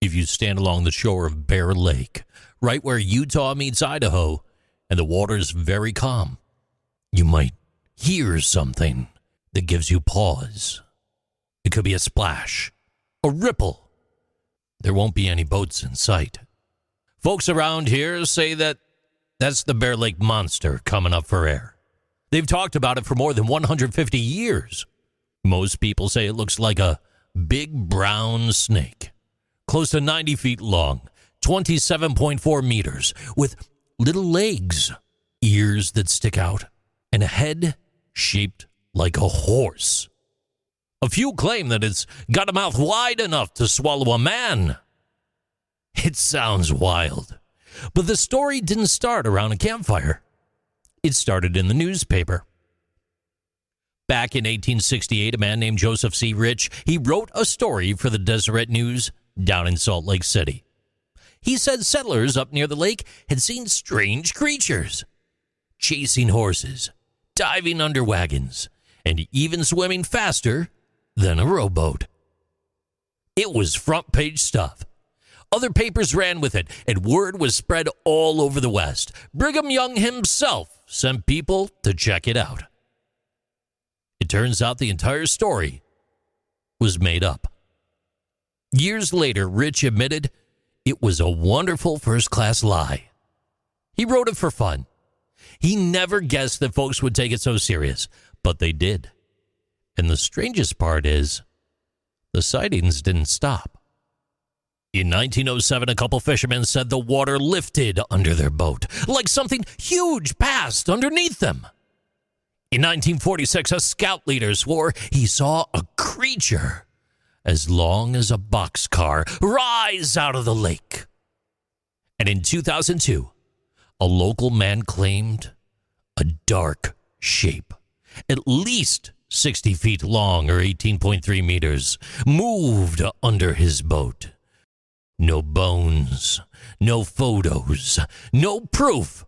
If you stand along the shore of Bear Lake, right where Utah meets Idaho, and the water's very calm, you might hear something that gives you pause. It could be a splash, a ripple. There won't be any boats in sight. Folks around here say that that's the Bear Lake Monster coming up for air. They've talked about it for more than 150 years. Most people say it looks like a big brown snake, close to 90 feet long, 27.4 meters, with little legs, ears that stick out, and a head shaped like a horse. A few claim that it's got a mouth wide enough to swallow a man. It sounds wild, but the story didn't start around a campfire. It started in the newspaper. Back in 1868, a man named Joseph C. Rich, he wrote a story for the Deseret News down in Salt Lake City. He said settlers up near the lake had seen strange creatures, chasing horses, diving under wagons, and even swimming faster than a rowboat. It was front page stuff. Other papers ran with it, and word was spread all over the West. Brigham Young himself sent people to check it out. It turns out the entire story was made up. Years later, Rich admitted it was a wonderful first-class lie. He wrote it for fun. He never guessed that folks would take it so serious, but they did. And the strangest part is, the sightings didn't stop. In 1907, a couple fishermen said the water lifted under their boat, like something huge passed underneath them. In 1946, a scout leader swore he saw a creature as long as a boxcar rise out of the lake. And in 2002, a local man claimed a dark shape, at least 60 feet long or 18.3 meters, moved under his boat. No bones, no photos, no proof,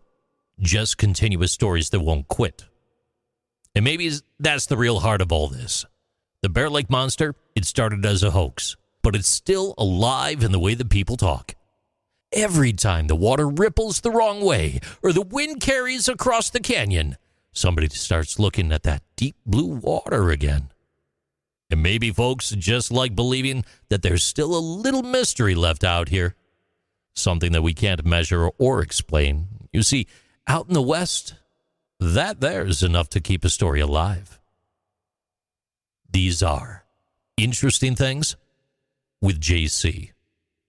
just continuous stories that won't quit. And maybe that's the real heart of all this. The Bear Lake Monster, it started as a hoax, but it's still alive in the way that people talk. Every time the water ripples the wrong way or the wind carries across the canyon, somebody starts looking at that deep blue water again. And maybe folks just like believing that there's still a little mystery left out here, something that we can't measure or explain. You see, out in the West, that there's enough to keep a story alive. These are Interesting Things with JC.